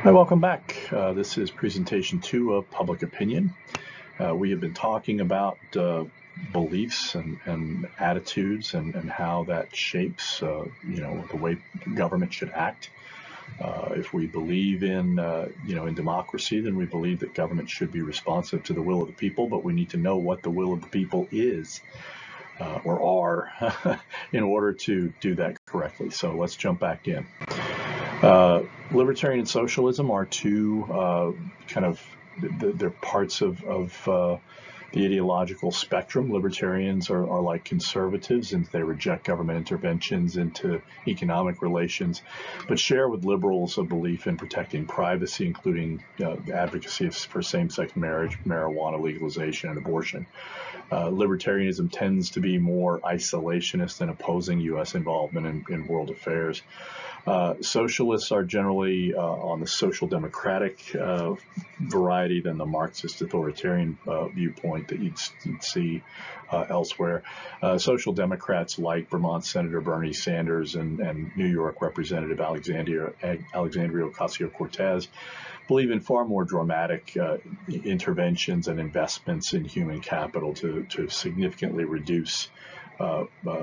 Hi, welcome back. This is presentation 2 of Public Opinion. We have been talking about beliefs and attitudes and how that shapes, the way government should act. If we believe in democracy, then we believe that government should be responsive to the will of the people, but we need to know what the will of the people is or are in order to do that correctly. So let's jump back in. Libertarian and socialism are two they're parts of the ideological spectrum. Libertarians are like conservatives, and they reject government interventions into economic relations, but share with liberals a belief in protecting privacy, including advocacy for same-sex marriage, marijuana legalization, and abortion. Libertarianism tends to be more isolationist and opposing U.S. involvement in world affairs. Socialists are generally on the social democratic variety than the Marxist authoritarian viewpoint that you'd see elsewhere. Social Democrats like Vermont Senator Bernie Sanders and New York Representative Alexandria Ocasio-Cortez believe in far more dramatic interventions and investments in human capital to significantly reduce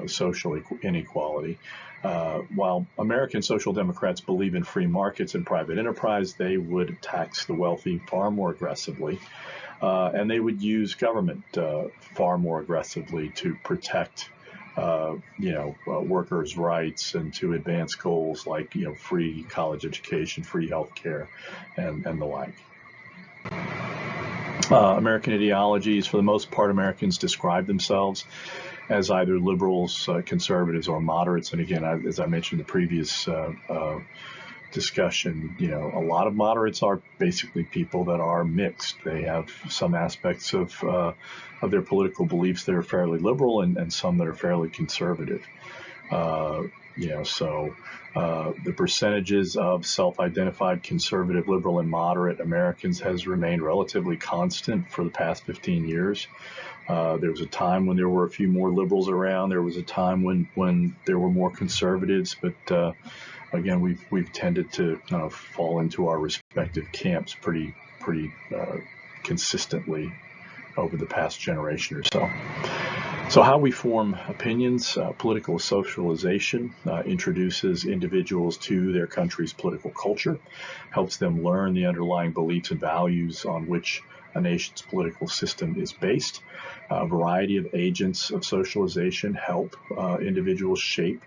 social inequality. While American Social Democrats believe in free markets and private enterprise, they would tax the wealthy far more aggressively, and they would use government far more aggressively to protect workers' rights and to advance goals like free college education, free health care, and the like. American ideologies, for the most part, Americans describe themselves as either liberals, conservatives, or moderates. And again, as I mentioned in the previous discussion, a lot of moderates are basically people that are mixed. They have some aspects of their political beliefs that are fairly liberal and some that are fairly conservative. The percentages of self-identified conservative, liberal, and moderate Americans has remained relatively constant for the past 15 years. There was a time when there were a few more liberals around. There was a time when there were more conservatives, but again, we've tended to kind of fall into our respective camps pretty consistently over the past generation or so. So how we form opinions, political socialization introduces individuals to their country's political culture, helps them learn the underlying beliefs and values on which a nation's political system is based. A variety of agents of socialization help individuals shape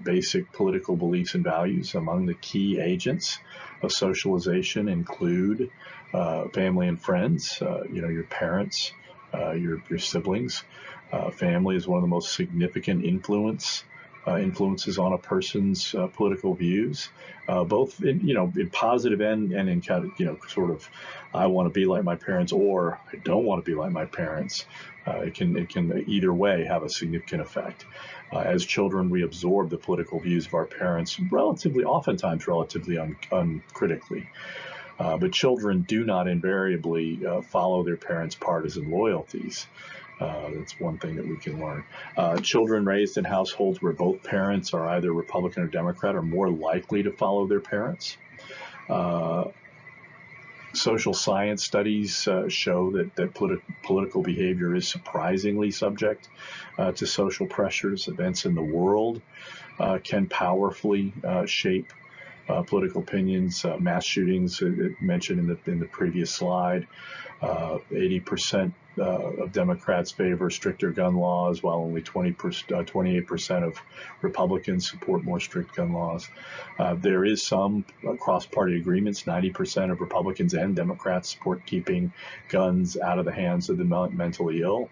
basic political beliefs and values. Among the key agents of socialization include family and friends, your parents, your siblings. Family is one of the most significant influences on a person's political views, both in positive and in kind of sort of I want to be like my parents or I don't want to be like my parents. It can either way have a significant effect. As children, we absorb the political views of our parents oftentimes relatively uncritically. But children do not invariably follow their parents' partisan loyalties. That's one thing that we can learn. Children raised in households where both parents are either Republican or Democrat are more likely to follow their parents. Social science studies show that political behavior is surprisingly subject to social pressures. Events in the world can powerfully shape political opinions. Mass shootings mentioned in the previous slide. 80% of Democrats favor stricter gun laws, while only 28% of Republicans support more strict gun laws. There is some cross-party agreements. 90% of Republicans and Democrats support keeping guns out of the hands of the mentally ill,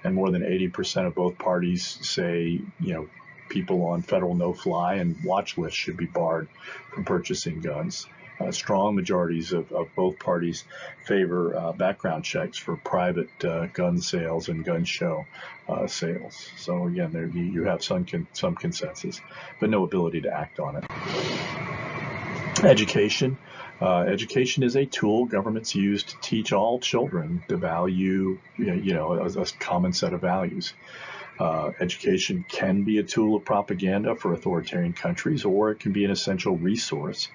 and more than 80% of both parties say, people on federal no-fly and watch lists should be barred from purchasing guns. Strong majorities of both parties favor background checks for private gun sales and gun show sales. So again, there you have some consensus, but no ability to act on it. Education. Education is a tool governments use to teach all children the value, a common set of values. Education can be a tool of propaganda for authoritarian countries, or it can be an essential resource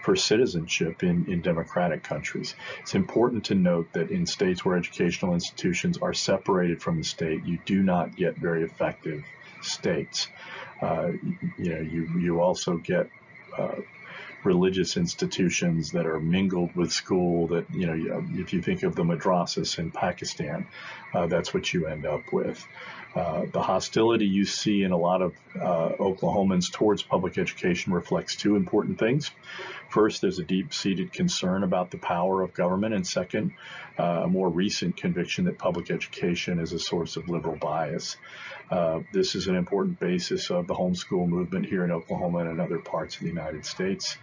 for citizenship in democratic countries. It's important to note that in states where educational institutions are separated from the state, you do not get very effective states. You also get religious institutions that are mingled with school that, if you think of the madrasas in Pakistan, that's what you end up with. The hostility you see in a lot of Oklahomans towards public education reflects two important things. First, there's a deep-seated concern about the power of government, and second, a more recent conviction that public education is a source of liberal bias. This is an important basis of the homeschool movement here in Oklahoma and in other parts of the United States.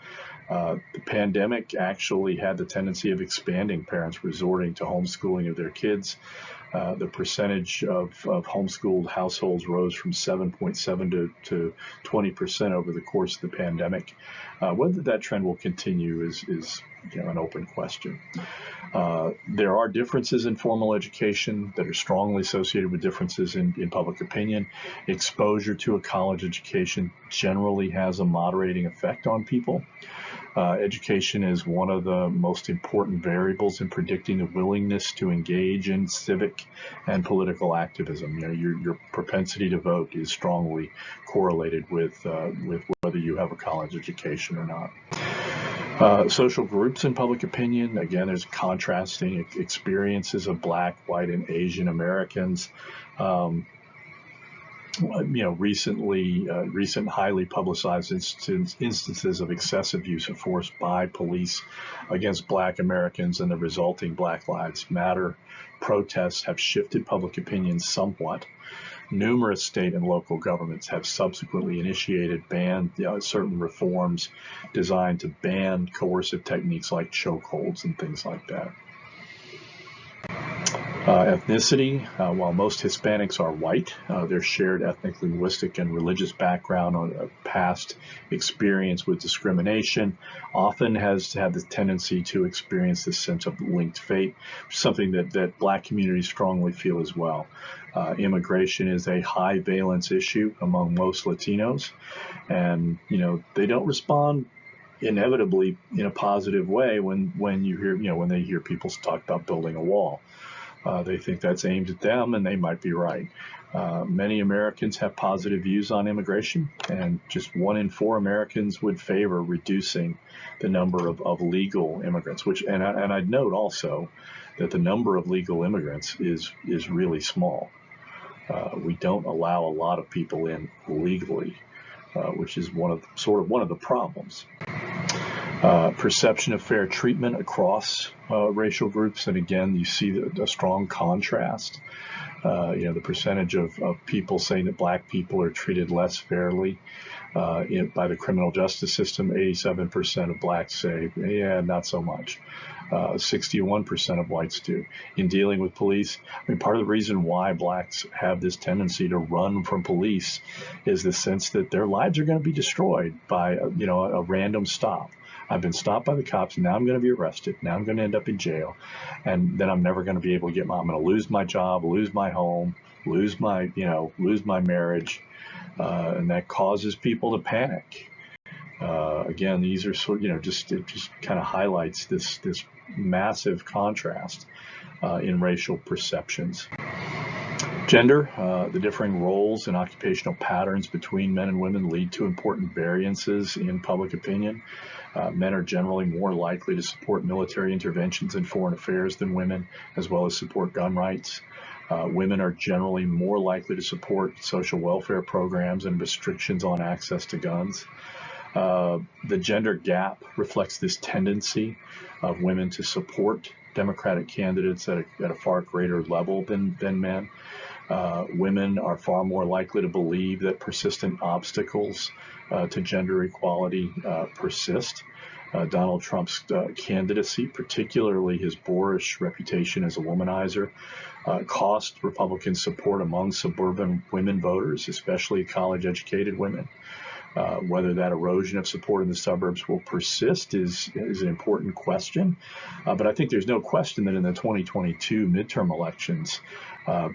The pandemic actually had the tendency of expanding parents resorting to homeschooling of their kids. The percentage of homeschooled households rose from 7.7 to 20% over the course of the pandemic. Whether that trend will continue is an open question. There are differences in formal education that are strongly associated with differences in public opinion. Exposure to a college education generally has a moderating effect on people. Education is one of the most important variables in predicting the willingness to engage in civic and political activism. Your propensity to vote is strongly correlated with whether you have a college education or not. Social groups in public opinion, again, there's contrasting experiences of Black, white, and Asian Americans. Recent highly publicized instances of excessive use of force by police against Black Americans and the resulting Black Lives Matter protests have shifted public opinion somewhat. Numerous state and local governments have subsequently initiated certain reforms designed to ban coercive techniques like chokeholds and things like that. Ethnicity, while most Hispanics are white, their shared ethnic, linguistic, and religious background on a past experience with discrimination often has had the tendency to experience this sense of linked fate, something that Black communities strongly feel as well. Immigration is a high valence issue among most Latinos, and they don't respond inevitably in a positive way when they hear people talk about building a wall. They think that's aimed at them, and they might be right. Many Americans have positive views on immigration, and just 1 in 4 Americans would favor reducing the number of legal immigrants. And I'd note also that the number of legal immigrants is really small. We don't allow a lot of people in legally, which is one of the problems. Perception of fair treatment across racial groups, and again, you see a strong contrast. The percentage of people saying that Black people are treated less fairly by the criminal justice system. 87% of Blacks say, yeah, not so much. 61% of whites do. In dealing with police, part of the reason why Blacks have this tendency to run from police is the sense that their lives are going to be destroyed by a random stop. I've been stopped by the cops, and now I'm going to be arrested. Now I'm going to end up in jail, and then I'm never going to be able to I'm going to lose my job, lose my home, lose my marriage, and that causes people to panic. Again, these are it just kind of highlights this massive contrast in racial perceptions. Gender, the differing roles and occupational patterns between men and women lead to important variances in public opinion. Men are generally more likely to support military interventions in foreign affairs than women, as well as support gun rights. Women are generally more likely to support social welfare programs and restrictions on access to guns. The gender gap reflects this tendency of women to support Democratic candidates at a far greater level than men. Women are far more likely to believe that persistent obstacles to gender equality persist. Donald Trump's candidacy, particularly his boorish reputation as a womanizer, cost Republican support among suburban women voters, especially college-educated women. Whether that erosion of support in the suburbs will persist is an important question. But I think there's no question that in the 2022 midterm elections,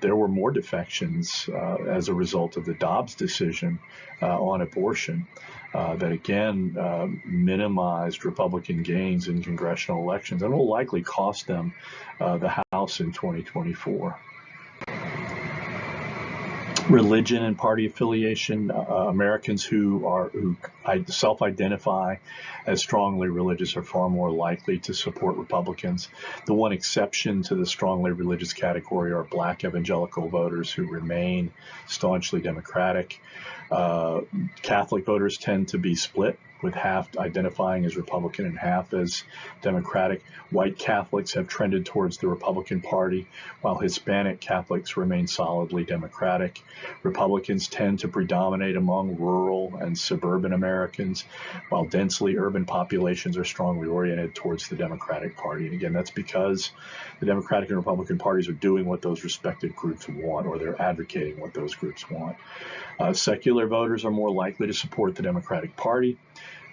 there were more defections as a result of the Dobbs decision on abortion that again minimized Republican gains in congressional elections and will likely cost them the House in 2024. Religion and party affiliation. Americans who self-identify as strongly religious are far more likely to support Republicans. The one exception to the strongly religious category are Black evangelical voters who remain staunchly Democratic. Catholic voters tend to be split, with half identifying as Republican and half as Democratic. White Catholics have trended towards the Republican Party, while Hispanic Catholics remain solidly Democratic. Republicans tend to predominate among rural and suburban Americans, while densely urban populations are strongly oriented towards the Democratic Party. And again, that's because the Democratic and Republican parties are doing what those respective groups want, or they're advocating what those groups want. Secular voters are more likely to support the Democratic Party.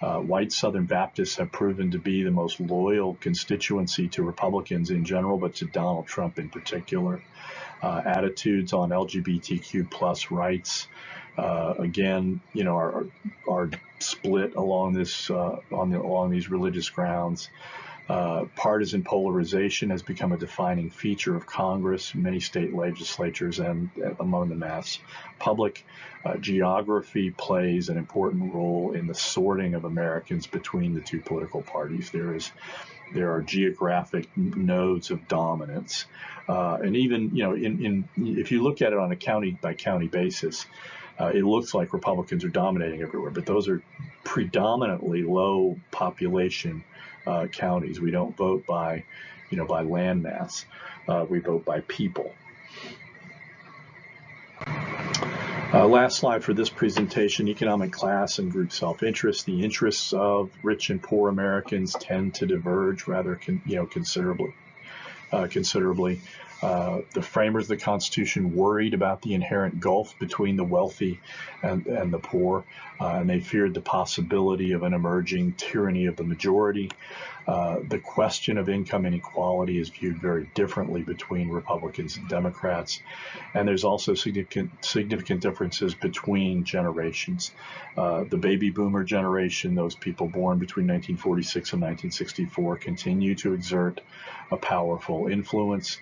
White Southern Baptists have proven to be the most loyal constituency to Republicans in general, but to Donald Trump in particular. Attitudes on LGBTQ plus rights, again, are split along this along these religious grounds. Partisan polarization has become a defining feature of Congress, many state legislatures, and among the mass public. Geography plays an important role in the sorting of Americans between the two political parties. There are geographic nodes of dominance, and even if you look at it on a county by county basis, it looks like Republicans are dominating everywhere, but those are predominantly low population counties. We don't vote by land mass. We vote by people. Last slide for this presentation: economic class and group self-interest. The interests of rich and poor Americans tend to diverge rather considerably. The framers of the Constitution worried about the inherent gulf between the wealthy and the poor, and they feared the possibility of an emerging tyranny of the majority. The question of income inequality is viewed very differently between Republicans and Democrats, and there's also significant differences between generations. The baby boomer generation, those people born between 1946 and 1964, continue to exert a powerful influence.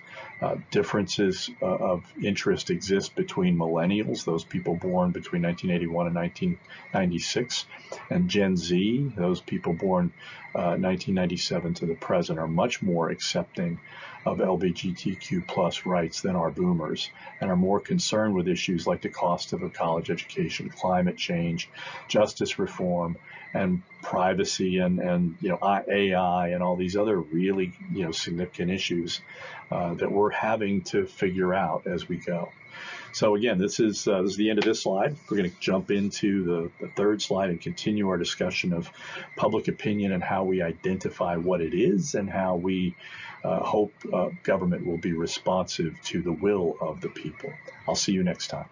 Differences of interest exist between millennials, those people born between 1981 and 1996, and Gen Z, those people born 1997 to the present, are much more accepting of LGBTQ plus rights than are boomers, and are more concerned with issues like the cost of a college education, climate change, justice reform, and privacy, and AI, and all these other really significant issues that we're having to figure out as we go. So again, this is the end of this slide. We're going to jump into the third slide and continue our discussion of public opinion and how we identify what it is, and how we hope government will be responsive to the will of the people. I'll see you next time.